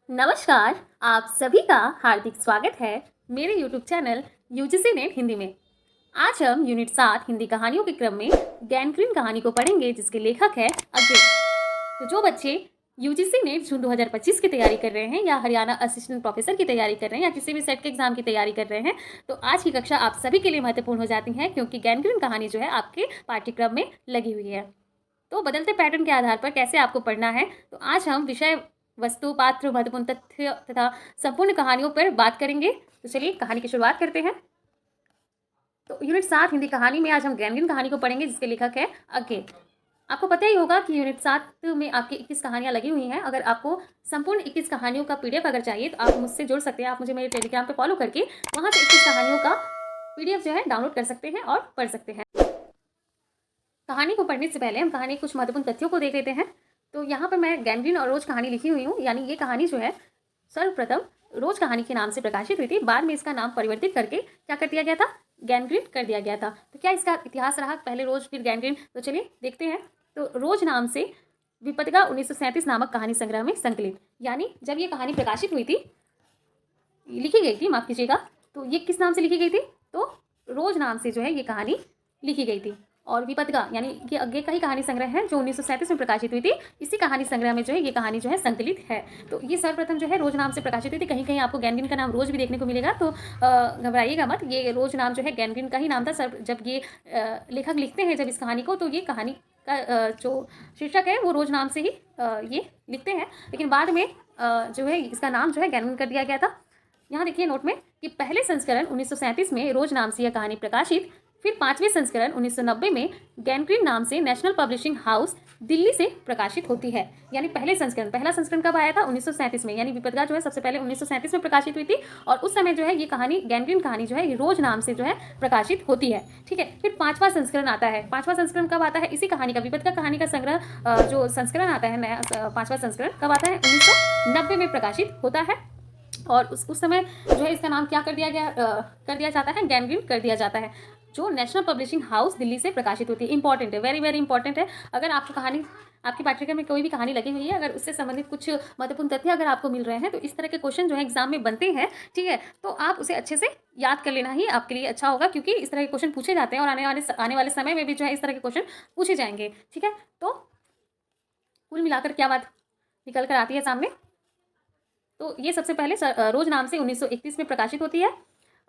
नमस्कार। आप सभी का हार्दिक स्वागत है मेरे YouTube channel UGC net Hindi में। आज हम यूनिट 7 हिंदी कहानियों के क्रम में गैंग्रीन कहानी को पढ़ेंगे, जिसके लेखक है अज्ञे। तो जो बच्चे यूजीसी नेट जून 2025 की तैयारी कर रहे हैं या हरियाणा असिस्टेंट प्रोफेसर की तैयारी कर रहे हैं या किसी भी सेट के एग्जाम की तैयारी कर रहे हैं, तो आज की कक्षा आप सभी के लिए महत्वपूर्ण हो जाती है, क्योंकि गैंग्रीन कहानी जो है आपके पाठ्यक्रम में लगी हुई है। तो बदलते पैटर्न के आधार पर कैसे आपको पढ़ना है, तो आज हम विषय, वस्तु, पात्र, महत्वपूर्ण तथ्य तथा संपूर्ण कहानियों पर बात करेंगे। तो चलिए कहानी की शुरुआत करते हैं। तो यूनिट 7 हिंदी कहानी में आज हम गैंग्रीन कहानी को पढ़ेंगे, जिसके लेखक है अज्ञे। आपको पता ही होगा कि यूनिट 7 में आपकी 21 कहानियां लगी हुई हैं। अगर आपको संपूर्ण 21 कहानियों का पीडीएफ अगर चाहिए, तो आप मुझसे जुड़ सकते हैं। आप मुझे मेरे टेलीग्राम पे फॉलो करके वहां से 21 कहानियों का पीडीएफ जो है डाउनलोड कर सकते हैं और पढ़ सकते हैं। कहानी को पढ़ने से पहले हम कहानी के कुछ महत्वपूर्ण तथ्यों को देख लेते हैं। तो यहाँ पर मैं गैंग्रीन और रोज कहानी लिखी हुई हूँ, यानी ये कहानी जो है सर्वप्रथम रोज कहानी के नाम से प्रकाशित हुई थी। बाद में इसका नाम परिवर्तित करके क्या कर दिया गया था, गैंग्रीन कर दिया गया था। तो क्या इसका इतिहास रहा, पहले रोज फिर गैंग्रीन? तो चलिए देखते हैं। तो रोज नाम से विपत्तिका 1937 नामक कहानी संग्रह में संकलित, यानी जब ये कहानी प्रकाशित हुई थी, लिखी गई थी, माफ कीजिएगा, तो ये किस नाम से लिखी गई थी? तो रोज नाम से जो है ये कहानी लिखी गई थी। और विपत्तिका यानी कि अज्ञे का ही कहानी संग्रह है जो 1937 में प्रकाशित हुई थी। इसी कहानी संग्रह में जो है ये कहानी जो है संकलित है। तो ये सर्वप्रथम जो है रोज नाम से प्रकाशित हुई थी। कहीं कहीं आपको गैंग्रीन का नाम रोज भी देखने को मिलेगा, तो घबराइएगा मत। ये रोज नाम जो है गैंग्रीन का ही नाम था। जब ये लेखक लिखते हैं जब इस कहानी को, तो ये कहानी का जो शीर्षक है वो रोज नाम से ही ये लिखते हैं। लेकिन बाद में जो है इसका नाम जो है गैंग्रीन कर दिया गया था। यहाँ देखिए नोट में कि पहले संस्करण 1937 में रोज नाम से यह कहानी प्रकाशित, फिर 5वें संस्करण 1990 में गैंग्रीन नाम से नेशनल पब्लिशिंग हाउस दिल्ली से प्रकाशित होती है। यानी पहला संस्करण कब आया था? 1937 में। यानी विपत्तिका जो है सबसे पहले 1937 में प्रकाशित हुई थी, और उस समय जो है ये कहानी, गैंग्रीन कहानी जो है ये रोज नाम से जो है प्रकाशित होती है। ठीक है, फिर 5वां संस्करण आता है। 5वां संस्करण कब आता है? इसी कहानी का, विपत्तिका कहानी का संग्रह जो संस्करण आता है नया, 5वां संस्करण कब आता है? 1990 में प्रकाशित होता है। और उस समय जो है इसका नाम क्या कर दिया जाता है? गैंग्रीन कर दिया जाता है, जो नेशनल पब्लिशिंग हाउस दिल्ली से प्रकाशित होती है। इंपॉर्टेंट है, वेरी वेरी इंपॉर्टेंट है। अगर आपको कहानी, आपके पाठ्यक्रम में कोई भी कहानी लगी हुई है, अगर उससे संबंधित कुछ महत्वपूर्ण तथ्य अगर आपको मिल रहे हैं, तो इस तरह के क्वेश्चन जो है एग्जाम में बनते हैं, ठीक है, तो आप उसे अच्छे से याद कर लेना ही आपके लिए अच्छा होगा, क्योंकि इस तरह के क्वेश्चन पूछे जाते हैं और आने वाले समय में भी जो है इस तरह के क्वेश्चन पूछे जाएंगे। ठीक है, तो कुल मिलाकर क्या बात निकल कर आती है सामने? तो ये सबसे पहले रोज नाम से 1931 में प्रकाशित होती है।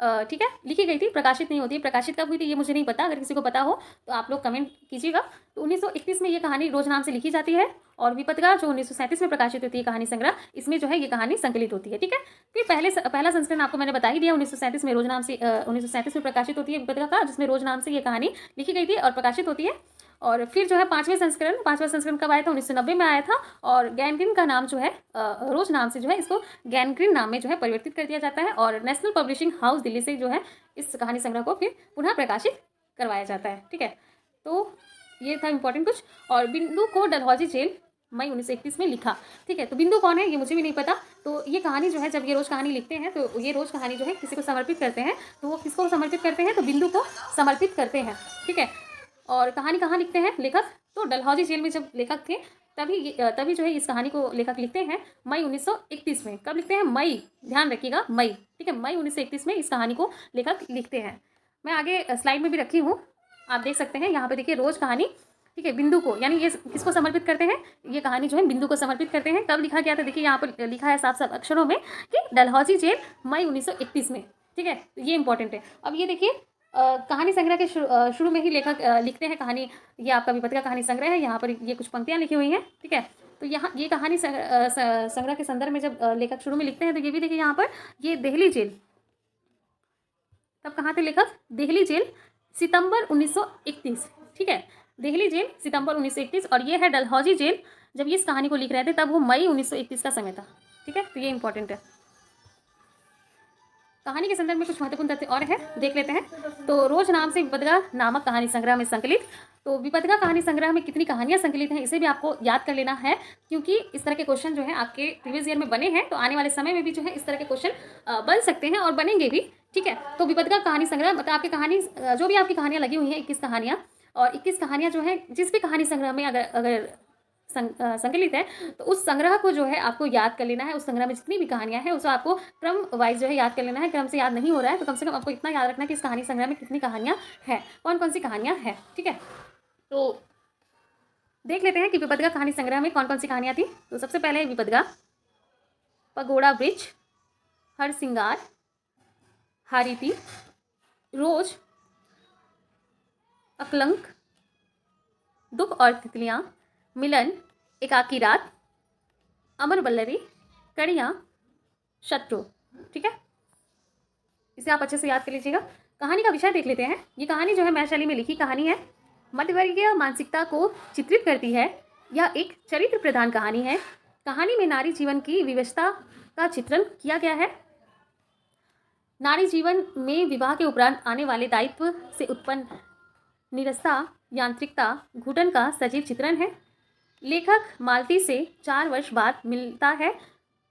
ठीक है, लिखी गई थी, प्रकाशित नहीं होती है। प्रकाशित कब हुई थी ये मुझे नहीं पता, अगर किसी को पता हो तो आप लोग कमेंट कीजिएगा। तो 1931 में ये कहानी रोज नाम से लिखी जाती है, और विपत्तिका जो 1937 में प्रकाशित होती है कहानी संग्रह, इसमें जो है ये कहानी संकलित होती है। ठीक है, फिर पहला संस्करण आपको मैंने बता ही दिया, 1937 में रोज नाम से 1937 में प्रकाशित होती है विपत्तिका का, जिसमें रोज नाम से ये कहानी लिखी गई थी और प्रकाशित होती है। और फिर जो है पांचवा संस्करण कब आया था? 1990 में आया था। और गैंग्रीन का नाम जो है रोज नाम से जो है इसको गैंग्रीन नाम में जो है परिवर्तित कर दिया जाता है, और नेशनल पब्लिशिंग हाउस दिल्ली से जो है इस कहानी संग्रह को फिर पुनः प्रकाशित करवाया जाता है। ठीक है, तो ये था इंपॉर्टेंट कुछ। और बिंदु को डलहौजी जेल मई 1931 में लिखा। ठीक है, तो बिंदु कौन है ये मुझे भी नहीं पता। तो ये कहानी जो है, जब ये रोज कहानी लिखते हैं, तो ये रोज कहानी जो है किसी को समर्पित करते हैं, तो वो किसको समर्पित करते हैं? तो बिंदु को समर्पित करते हैं। ठीक है, और कहानी कहाँ लिखते हैं लेखक? तो डलहौजी जेल में जब लेखक थे, तभी जो है इस कहानी को लेखक लिखते हैं मई 1931 में। कब लिखते हैं? मई, ध्यान रखिएगा, मई। ठीक है, मई 1931 में इस कहानी को लेखक लिखते हैं। मैं आगे स्लाइड में भी रखी हूँ, आप देख सकते हैं। यहाँ पे देखिए रोज कहानी, ठीक है, बिंदु को, यानी ये किसको समर्पित करते हैं? ये कहानी जो है बिंदु को समर्पित करते हैं। कब लिखा गया था? देखिए यहाँ पर लिखा है साफ साफ अक्षरों में कि डलहौजी जेल मई 1931 में। ठीक है, ये इंपॉर्टेंट है। अब ये देखिए कहानी संग्रह के शुरू में ही लेखक लिखते हैं कहानी, ये आपका विपत्तिका कहानी संग्रह है, यहाँ पर ये कुछ पंक्तियाँ लिखी हुई हैं। ठीक है, तो यहाँ ये कहानी संग्रह के संदर्भ में जब लेखक शुरू में लिखते हैं, तो ये भी देखिए यहाँ पर, ये देहली जेल, तब कहाँ थे लेखक? देहली जेल, सितंबर 1931। ठीक है, देहली जेल सितंबर 1931, और ये है डलहौजी जेल, जब ये इस कहानी को लिख रहे थे तब वो मई 1931 का समय था। ठीक है, तो ये इंपॉर्टेंट है। कहानी के संदर्भ में कुछ महत्वपूर्ण तथ्य और है, देख लेते हैं। तो रोज नाम से विपत्तिका नामक कहानी संग्रह में संकलित, तो विपत्तिका कहानी संग्रह में कितनी कहानियां संकलित हैं इसे भी आपको याद कर लेना है, क्योंकि इस तरह के क्वेश्चन जो है आपके प्रीवियस ईयर में बने हैं, तो आने वाले समय में भी जो है इस तरह के क्वेश्चन बन सकते हैं और बनेंगे भी। ठीक है, तो विपत्तिका कहानी संग्रह मतलब आपकी कहानी, जो भी आपकी कहानियां लगी हुई हैं 21 कहानियां, और 21 कहानियां जो है जिस भी कहानी संग्रह में अगर संकलित है। तो उस संग्रह को जो है आपको याद कर लेना है। उस संग्रह में जितनी भी कहानियाँ हैं, उसे आपको क्रम वाइज़ जो है याद कर लेना है। क्रम से याद नहीं हो रहा है तो कम से कम आपको इतना याद रखना है कि इस कहानी संग्रह में कितनी कहानियाँ हैं, कौन-कौन सी कहानियाँ हैं, ठीक है? तो देख लेते हैं कि विपदगा कहानी संग्रह में कौन-कौन सी कहानियाँ थी। तो सबसे पहले विपदगा, पगोड़ा ब्रिज, हरसिंगार, हारीति, रोज, अकलंक, दुख और तितलियाँ, मिलन, एकाकी रात, अमर बल्लरी, कड़ियाँ, शत्रु, ठीक है? इसे आप अच्छे से याद कर लीजिएगा। कहानी का विषय देख लेते हैं। ये कहानी जो है मैं शैली में लिखी कहानी है, मध्यवर्गीय मानसिकता को चित्रित करती है। यह एक चरित्र प्रधान कहानी है। कहानी में नारी जीवन की विवशता का चित्रण किया गया है। नारी जीवन में विवाह के उपरांत आने वाले दायित्व से उत्पन्न निरस्ता, यांत्रिकता, घुटन का सजीव चित्रण है। लेखक मालती से 4 वर्ष बाद मिलता है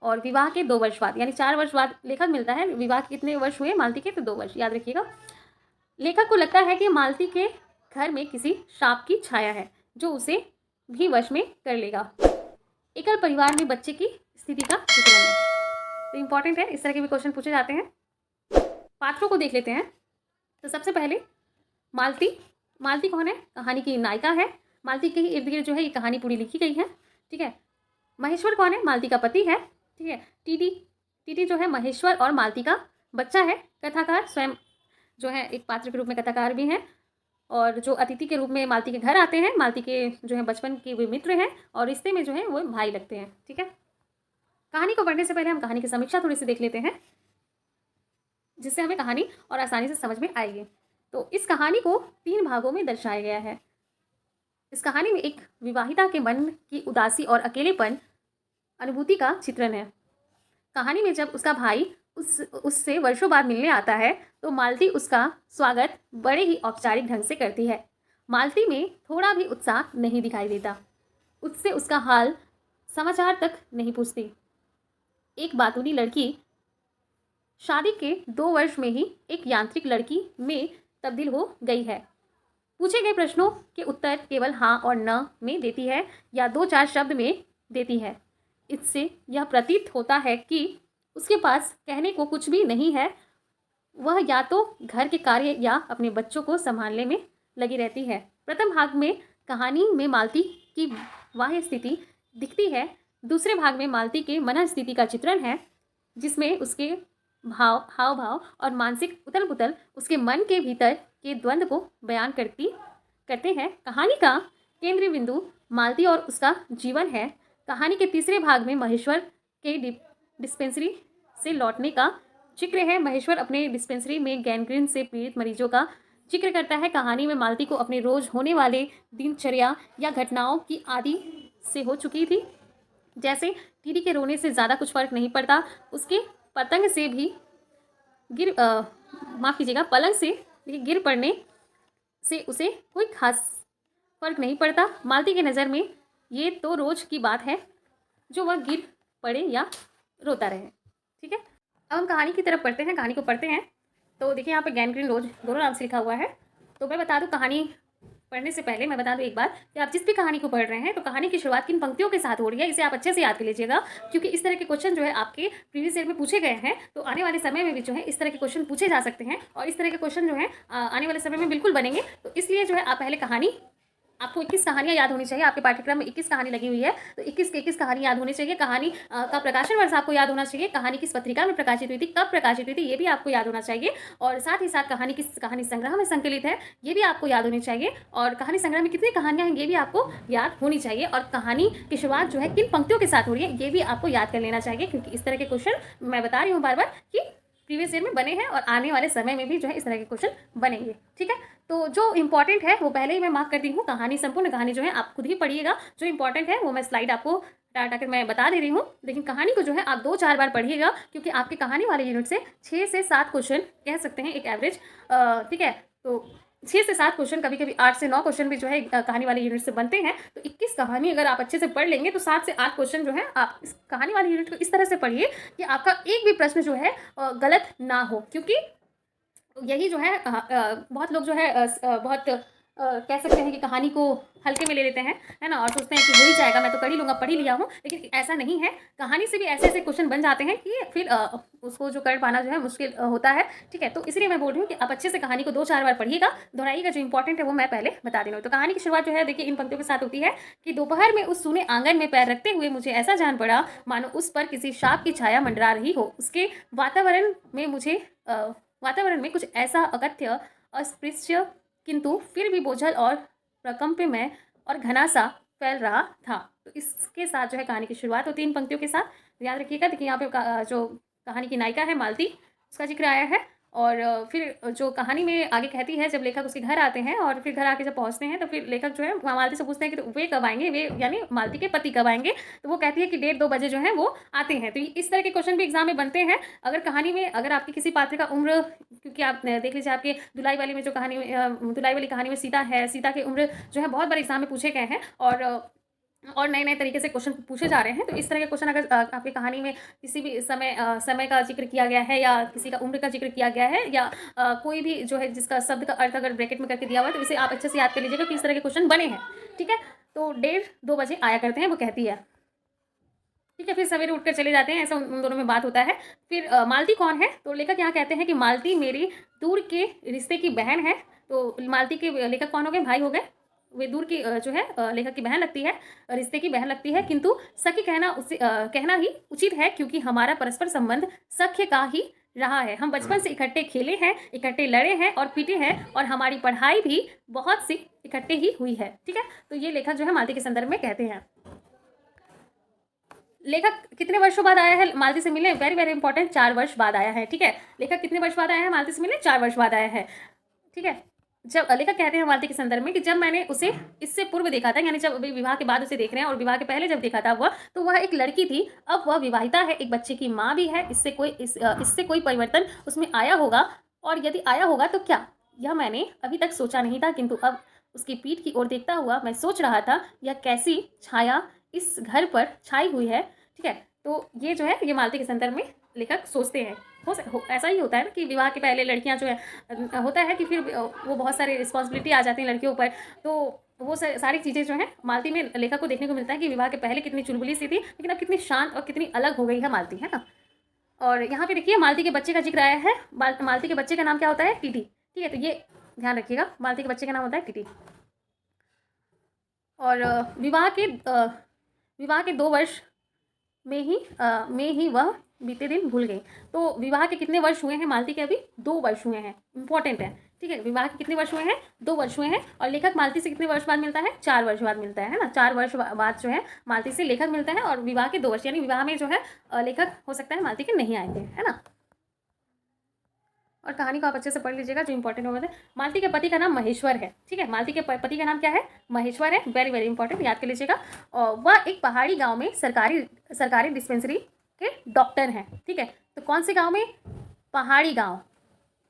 और विवाह के 2 वर्ष बाद, यानी 4 वर्ष बाद लेखक मिलता है। विवाह के कितने वर्ष हुए मालती के? तो 2 वर्ष, याद रखिएगा। लेखक को लगता है कि मालती के घर में किसी श्राप की छाया है जो उसे भी वश में कर लेगा। एकल परिवार में बच्चे की स्थिति का चित्रण है। तो इंपॉर्टेंट है, इस तरह के भी क्वेश्चन पूछे जाते हैं। पात्रों को देख लेते हैं। तो सबसे पहले मालती। मालती कौन है? कहानी की नायिका है। मालती के ही इर्द गिर्द जो है ये कहानी पूरी लिखी गई है, ठीक है। महेश्वर कौन है? मालती का पति है, ठीक है। टीटी, टीटी जो है महेश्वर और मालती का बच्चा है। कथाकार स्वयं जो है एक पात्र के रूप में कथाकार भी हैं और जो अतिथि के रूप में मालती के घर आते हैं। मालती के जो है बचपन के वे मित्र हैं और रिश्ते में जो है वो भाई लगते हैं, ठीक है। कहानी को पढ़ने से पहले हम कहानी की समीक्षा थोड़ी सी देख लेते हैं जिससे हमें कहानी और आसानी से समझ में आएगी। तो इस कहानी को 3 भागों में दर्शाया गया है। इस कहानी में एक विवाहिता के मन की उदासी और अकेलेपन अनुभूति का चित्रण है। कहानी में जब उसका भाई उससे वर्षों बाद मिलने आता है तो मालती उसका स्वागत बड़े ही औपचारिक ढंग से करती है। मालती में थोड़ा भी उत्साह नहीं दिखाई देता। उससे उसका हाल समाचार तक नहीं पूछती। एक बातूनी लड़की शादी के 2 वर्ष में ही एक यांत्रिक लड़की में तब्दील हो गई है। पूछे गए प्रश्नों के उत्तर केवल हाँ और न में देती है या 2-4 शब्द में देती है। इससे यह प्रतीत होता है कि उसके पास कहने को कुछ भी नहीं है। वह या तो घर के कार्य या अपने बच्चों को संभालने में लगी रहती है। प्रथम भाग में कहानी में मालती की बाह्य स्थिति दिखती है। दूसरे भाग में मालती के मन स्थिति का चित्रण है जिसमें उसके हाव भाव और मानसिक उथल पुथल उसके मन के भीतर के द्वंद्व को बयान करते हैं। कहानी का केंद्रीय बिंदु मालती और उसका जीवन है। कहानी के तीसरे भाग में महेश्वर के डिस्पेंसरी से लौटने का जिक्र है। महेश्वर अपने डिस्पेंसरी में गैंग्रीन से पीड़ित मरीजों का जिक्र करता है। कहानी में मालती को अपने रोज होने वाले दिनचर्या या घटनाओं की आदि से हो चुकी थी। जैसे टीडी के रोने से ज़्यादा कुछ फर्क नहीं पड़ता, उसके पतंग से भी पलंग से गिर पड़ने से उसे कोई खास फर्क नहीं पड़ता। मालती की नज़र में ये तो रोज की बात है जो वह गिर पड़े या रोता रहे, ठीक है। अब हम कहानी की तरफ पढ़ते हैं, कहानी को पढ़ते हैं। तो देखिए यहाँ पे गैंग्रीन रोज दोनों नाम से लिखा हुआ है। तो मैं बता दूँ, कहानी पढ़ने से पहले मैं बता दूं एक बात कि आप जिस भी कहानी को पढ़ रहे हैं तो कहानी की शुरुआत किन पंक्तियों के साथ हो रही है इसे आप अच्छे से याद कर लीजिएगा, क्योंकि इस तरह के क्वेश्चन जो है आपके प्रीवियस ईयर में पूछे गए हैं। तो आने वाले समय में भी जो है इस तरह के क्वेश्चन पूछे जा सकते हैं और इस तरह के क्वेश्चन जो है आने वाले समय में बिल्कुल बनेंगे। तो इसलिए जो है आप पहले कहानी, आपको 21 कहानियाँ याद होनी चाहिए। आपके पाठ्यक्रम में 21 कहानी लगी हुई है तो 21 कहानी याद होनी चाहिए। कहानी का प्रकाशन वर्ष आपको याद होना चाहिए। कहानी किस पत्रिका में प्रकाशित हुई थी, कब प्रकाशित हुई थी, ये भी आपको याद होना चाहिए। और साथ ही साथ कहानी किस कहानी संग्रह में संकलित है ये भी आपको याद होनी चाहिए। और कहानी संग्रह में कितनी कहानियाँ हैं ये भी आपको याद होनी चाहिए। और कहानी की शुरुआत जो है किन पंक्तियों के साथ हो रही है ये भी आपको याद कर लेना चाहिए, क्योंकि इस तरह के क्वेश्चन मैं बता रही हूँ बार बार कि प्रीवियस ईयर में बने हैं और आने वाले समय में भी जो है इस तरह के क्वेश्चन बनेंगे, ठीक है। तो जो इंपॉर्टेंट है वो पहले ही मैं मार्क कर दी हूँ। कहानी, संपूर्ण कहानी जो है आप खुद ही पढ़िएगा। जो इंपॉर्टेंट है वो मैं स्लाइड आपको हटाकर मैं बता दे रही हूँ, लेकिन कहानी को जो है आप 2-4 बार पढ़िएगा, क्योंकि आपके कहानी वाले यूनिट से 6 से 7 क्वेश्चन कह सकते हैं एक एवरेज, ठीक है। तो 6 से 7 क्वेश्चन, कभी कभी 8 से 9 क्वेश्चन भी जो है कहानी वाले यूनिट से बनते हैं। तो 21 कहानी अगर आप अच्छे से पढ़ लेंगे तो 7 से 8 क्वेश्चन जो है आप इस कहानी वाले यूनिट को इस तरह से पढ़िए कि आपका एक भी प्रश्न जो है गलत ना हो, क्योंकि यही जो है बहुत लोग जो है बहुत कह सकते हैं कि कहानी को हल्के में ले लेते हैं, है ना, और सोचते हैं कि हो ही जाएगा, मैं तो कर ही लूँगा, पढ़ ही लिया हूँ। लेकिन ऐसा नहीं है, कहानी से भी ऐसे-ऐसे क्वेश्चन बन जाते हैं कि फिर उसको जो कर पाना जो है मुश्किल होता है, ठीक है? तो इसलिए मैं बोल रही हूँ कि आप अच्छे से कहानी को 2-4 बार पढ़िएगा, दोहराइएगा, जो इम्पोर्टेंट है वो मैं पहले बता दे रही हूँ। तो कहानी की शुरुआत जो है देखिए इन पंक्तियों के साथ होती है कि दोपहर में उस सूने आँगन में पैर रखते हुए मुझे ऐसा जान पड़ा मानो उस पर किसी शाप की छाया मंडरा रही हो। उसके वातावरण में मुझे वातावरण में कुछ ऐसा अकथ्य, अस्पृश्य किंतु फिर भी बोझल और प्रकंपमय और घना सा फैल रहा था। तो इसके साथ जो है कहानी की शुरुआत होती है इन पंक्तियों के साथ। याद रखिएगा, देखिए यहाँ पे जो कहानी की नायिका है मालती, उसका जिक्र आया है। और फिर जो कहानी में आगे कहती है, जब लेखक उसके घर आते हैं और फिर घर आके जब पहुँचते हैं तो फिर लेखक जो है मालती से पूछते हैं कि तो वे कब आएंगे, वे यानी मालती के पति कब आएंगे। तो वो कहती है कि 1:30-2 बजे जो है वो आते हैं। तो इस तरह के क्वेश्चन भी एग्जाम में बनते हैं। अगर कहानी में अगर आपकी किसी पात्र का उम्र, क्योंकि आप देख लीजिए आपके दुलाई वाली में जो कहानी दुलाई वाली कहानी में सीता है, सीता की उम्र जो है बहुत बार एग्जाम में पूछे गए हैं और नए-नए तरीके से क्वेश्चन पूछे जा रहे हैं। तो इस तरह के क्वेश्चन अगर आपकी कहानी में किसी भी समय का ज़िक्र किया गया है या किसी का उम्र का ज़िक्र किया गया है या कोई भी जो है जिसका शब्द का अर्थ अगर ब्रैकेट में करके दिया हुआ है, तो इसे आप अच्छे से याद कर लीजिएगा कि इस तरह के क्वेश्चन बने हैं, ठीक है? तो 1:30-2 बजे आया करते हैं, वो कहती है। ठीक है, फिर सवेरे उठकर चले जाते हैं, ऐसा उन दोनों में बात होता है। फिर मालती कौन है? तो लेखक यहाँ कहते हैं कि मालती मेरी दूर के रिश्ते की बहन है। तो मालती के लेखक कौन हो गए? भाई हो गए। वे दूर की जो है लेखक की बहन लगती है, रिश्ते की बहन लगती है, किंतु सखी कहना ही उचित है, क्योंकि हमारा परस्पर संबंध सख्य का ही रहा है। हम बचपन से इकट्ठे खेले हैं, इकट्ठे लड़े हैं और पीटे हैं, और हमारी पढ़ाई भी बहुत सी इकट्ठे ही हुई है। ठीक है, तो ये लेखक जो है मालती के संदर्भ में कहते हैं। लेखक कितने वर्षों बाद आया है मालती से मिलने? वेरी वेरी इंपॉर्टेंट, 4 वर्ष बाद आया है। ठीक है, लेखक कितने वर्ष बाद आया है मालती से मिलने? 4 वर्ष बाद आया है। ठीक है, जब लेखक कहते हैं मालती के संदर्भ में कि जब मैंने उसे इससे पूर्व देखा था, यानी जब अभी विवाह के बाद उसे देख रहे हैं और विवाह के पहले जब देखा था वह, तो वह एक लड़की थी, अब वह विवाहिता है, एक बच्चे की माँ भी है। इससे कोई परिवर्तन उसमें आया होगा, और यदि आया होगा तो क्या, यह मैंने अभी तक सोचा नहीं था, किंतु अब उसकी पीठ की ओर देखता हुआ मैं सोच रहा था, यह कैसी छाया इस घर पर छाई हुई है। ठीक है, तो ये जो है ये मालती के संदर्भ में लेखक सोचते हैं। ऐसा ही होता है ना कि विवाह के पहले लड़कियां जो है होता है कि फिर वो बहुत सारी रिस्पॉन्सिबिलिटी आ जाती हैं लड़कियों पर। तो वो सारी चीज़ें जो हैं मालती में लेखक को देखने को मिलता है कि विवाह के पहले कितनी चुलबुली सी थी, लेकिन अब कितनी शांत और कितनी अलग हो गई है मालती, है ना। और यहाँ पे देखिए मालती के बच्चे का जिक्र आया है। मालती के बच्चे का नाम क्या होता है? टीटी। ठीक है, तो ये ध्यान रखिएगा, मालती के बच्चे का नाम होता है टीटी। और विवाह के 2 वर्ष में ही वह बीते दिन भूल गई। तो विवाह के कितने वर्ष हुए हैं मालती के? अभी 2 वर्ष हुए हैं, इंपॉर्टेंट है। ठीक है, विवाह के कितने वर्ष हुए हैं? 2 वर्ष हुए हैं। और लेखक मालती से कितने वर्ष बाद मिलता है? 4 वर्ष बाद मिलता है ना। 4 वर्ष बाद जो है मालती से लेखक मिलता है, और विवाह के 2 वर्ष, यानी विवाह में जो है लेखक हो सकता है मालती के नहीं आए थे, है ना। और कहानी को आप अच्छे से पढ़ लीजिएगा, जो इंपॉर्टेंट होगा। मालती के पति का नाम महेश्वर है। ठीक है, मालती के पति का नाम क्या है? महेश्वर है। वेरी वेरी इंपॉर्टेंट, याद कर लीजिएगा। और वह एक पहाड़ी गांव में सरकारी डिस्पेंसरी के डॉक्टर हैं। ठीक है, तो कौन से गांव में? पहाड़ी गांव।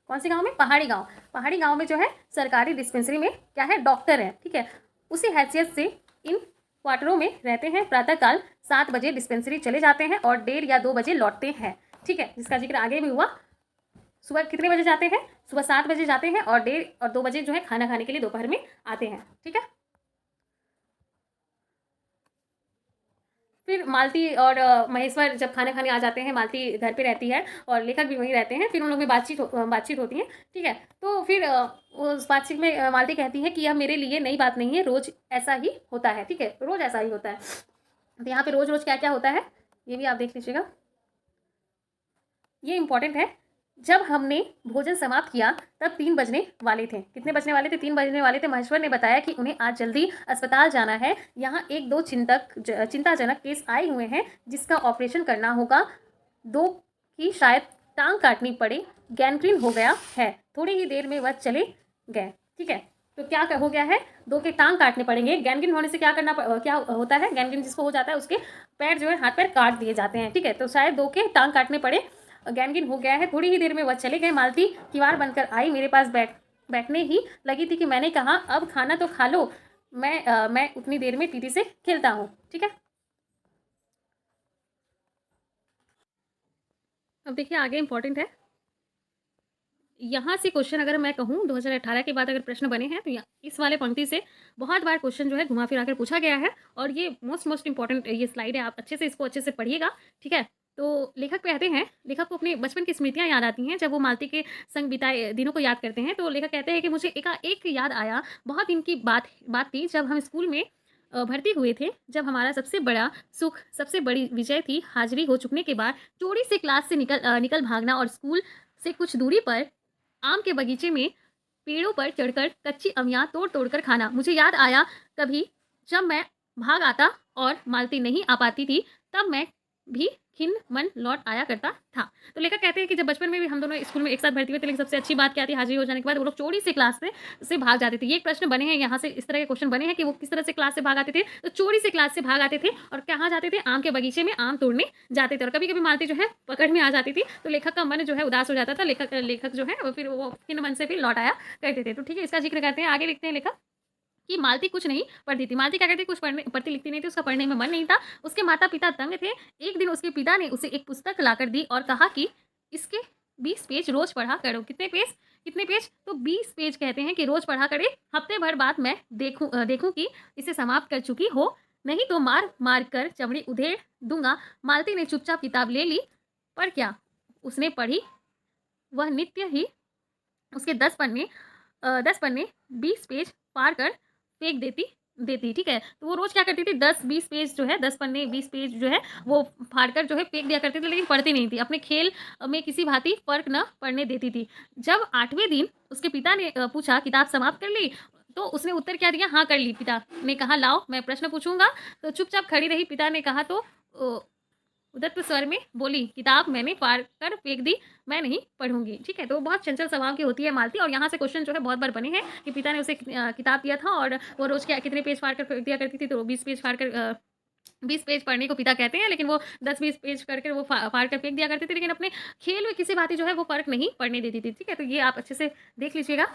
कौन से गांव में? पहाड़ी गांव। पहाड़ी गांव में जो है सरकारी डिस्पेंसरी में क्या है? डॉक्टर है। ठीक है, उसी हैसियत से इन क्वार्टरों में रहते हैं। प्रातःकाल 7 बजे डिस्पेंसरी चले जाते हैं और 1:30 या 2 बजे लौटते हैं। ठीक है, जिसका जिक्र आगे भी हुआ। सुबह कितने बजे जाते हैं? सुबह 7 बजे जाते हैं, और 1:30 और 2 बजे जो है खाना खाने के लिए दोपहर में आते हैं। ठीक है, फिर मालती और महेश्वर जब खाना खाने आ जाते हैं, मालती घर पे रहती है और लेखक भी वहीं रहते हैं। फिर उन लोग में बातचीत होती है। ठीक है, तो फिर उस बातचीत में मालती कहती है कि यह मेरे लिए नई बात नहीं है, रोज ऐसा ही होता है। ठीक है, रोज ऐसा ही होता है। तो यहाँ पे रोज रोज क्या क्या होता है ये भी आप देख लीजिएगा, ये इंपॉर्टेंट है। जब हमने भोजन समाप्त किया तब 3 बजने वाले थे। कितने बजने वाले थे? 3 बजने वाले थे। महेश्वर ने बताया कि उन्हें आज जल्दी अस्पताल जाना है। यहाँ 1-2 चिंताजनक केस आए हुए हैं, जिसका ऑपरेशन करना होगा। 2 की शायद टांग काटनी पड़े, गैंग्रीन हो गया है। थोड़ी ही देर में वह चले गए। ठीक है, तो क्या हो गया है? 2 के टांग काटने पड़ेंगे। गैंग्रीन होने से क्या होता है? गैंग्रीन जिसको हो जाता है उसके पैर जो है हाथ पैर काट दिए जाते हैं। ठीक है, तो शायद 2 के टांग काटने पड़े, गैंगिन हो गया है। थोड़ी ही देर में वह चले गए। मालती किवाड़ बनकर आई, मेरे पास बैठने ही लगी थी कि मैंने कहा अब खाना तो खा लो, मैं उतनी देर में टीटी से खेलता हूँ। ठीक है, अब देखिए आगे इंपॉर्टेंट है। यहाँ से क्वेश्चन अगर मैं कहूँ 2018 के बाद अगर प्रश्न बने हैं, तो इस वाले पंक्ति से बहुत बार क्वेश्चन जो है घुमा फिरा कर पूछा गया है और ये मोस्ट इम्पॉर्टेंट ये स्लाइड है। आप अच्छे से पढ़िएगा, ठीक है। तो लेखक कहते हैं, लेखक को अपने बचपन की स्मृतियाँ याद आती हैं जब वो मालती के संग बिताए दिनों को याद करते हैं। तो लेखक कहते हैं कि मुझे एक याद आया, बहुत दिन की बात थी जब हम स्कूल में भर्ती हुए थे, जब हमारा सबसे बड़ा सुख, सबसे बड़ी विजय थी हाजिरी हो चुकने के बाद चोरी से क्लास से निकल भागना और स्कूल से कुछ दूरी पर आम के बगीचे में पेड़ों पर चढ़कर कच्ची अमियाँ तोड़ तोड़ कर खाना। मुझे याद आया कभी जब मैं भाग आता और मालती नहीं आ पाती थी, तब मैं भी खिन्न मन लौट आया करता था। तो लेखक कहते हैं कि जब बचपन में भी हम दोनों स्कूल में एक साथ भर्ती हुए थे, लेकिन सबसे अच्छी बात क्या थी, हाजिरी हो जाने के बाद वो लोग चोरी से क्लास से भाग जाते थे। ये प्रश्न बने हैं यहाँ से, इस तरह के क्वेश्चन बने हैं कि वो किस तरह से क्लास से भाग आते थे। तो चोरी से क्लास से भाग आते थे और कहाँ जाते थे, आम के बगीचे में आम तोड़ने जाते थे। और कभी कभी मालती जो है पकड़ में आ जाती थी, तो लेखक का मन जो है उदास हो जाता था। लेखक जो है फिर वो खिन्न मन से फिर लौट आया करते थे। तो ठीक है, इसका जिक्र करते हैं। आगे लिखते हैं लेखक कि मालती कुछ नहीं पढ़ती थी। मालती क्या करती थी, कुछ पढ़ती लिखती नहीं थी, उसका पढ़ने में मन नहीं था। उसके माता पिता तंग थे। एक दिन उसके पिता ने उसे एक पुस्तक लाकर दी और कहा कि इसके 20 पेज रोज पढ़ा करो। कितने पेज? तो 20 पेज कहते हैं कि रोज पढ़ा करे। हफ्ते भर बाद मैं देखूं कि इसे समाप्त कर चुकी हो, नहीं तो मार मार कर चमड़ी उधेड़ दूंगा। मालती ने चुपचाप किताब ले ली, पर क्या उसने पढ़ी? वह नित्य ही उसके 10 पन्ने 20 पेज पार कर फेंक देती, ठीक है। तो वो रोज क्या करती थी, 10-20 पेज जो है, 10 पन्ने 20 पेज जो है वो फाड़ कर जो है फेंक दिया करती थी, लेकिन पढ़ती नहीं थी। अपने खेल में किसी भांति फर्क न पड़ने देती थी। जब 8वें दिन उसके पिता ने पूछा, किताब समाप्त कर ली? तो उसने उत्तर क्या दिया, हाँ कर ली। पिता ने कहा, लाओ मैं प्रश्न पूछूंगा। तो चुपचाप खड़ी रही। पिता ने कहा तो उदत्त स्वर में बोली, किताब मैंने फाड़ कर फेंक दी, मैं नहीं पढ़ूंगी, ठीक है। तो बहुत चंचल स्वभाव की होती है मालती, और यहाँ से क्वेश्चन जो है बहुत बार बने हैं कि पिता ने उसे किताब दिया था और वो रोज क्या कितने पेज फाड़ कर फेंक दिया करती थी। तो 20 पेज फाड़ कर 20 पेज पढ़ने को पिता कहते हैं, लेकिन वो 10-20 पेज करके वो फाड़ कर फेंक दिया करती थी, लेकिन अपने खेल में किसी बात जो है वो फर्क नहीं पड़ने देती थी, ठीक है। तो ये आप अच्छे से देख लीजिएगा।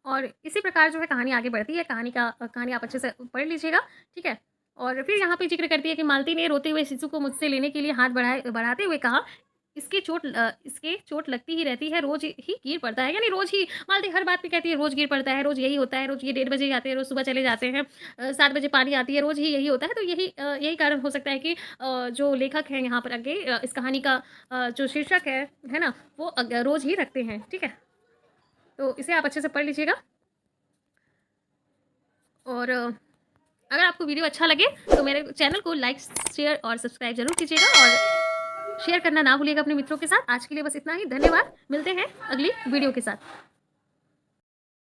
और इसी प्रकार जो है कहानी आगे बढ़ती है। कहानी आप अच्छे से पढ़ लीजिएगा, ठीक है। और फिर यहाँ पे जिक्र करती है कि मालती ने रोते हुए शिशु को मुझसे लेने के लिए हाथ बढ़ाते हुए कहा, इसके चोट लगती ही रहती है, रोज ही गिर पड़ता है। यानी रोज ही मालती हर बात पे कहती है, रोज गिर पड़ता है, रोज यही होता है, रोज ये 1:30 बजे आते हैं, रोज सुबह चले जाते हैं, 7 बजे पानी आती है, रोज ही यही होता है। तो यही कारण हो सकता है कि जो लेखक है यहाँ पर आगे इस कहानी का जो शीर्षक है ना, वो रोज ही रखते हैं, ठीक है। तो इसे आप अच्छे से पढ़ लीजिएगा। और अगर आपको वीडियो अच्छा लगे तो मेरे चैनल को लाइक, शेयर और सब्सक्राइब जरूर कीजिएगा, और शेयर करना ना भूलिएगा अपने मित्रों के साथ। आज के लिए बस इतना ही। धन्यवाद। मिलते हैं अगली वीडियो के साथ।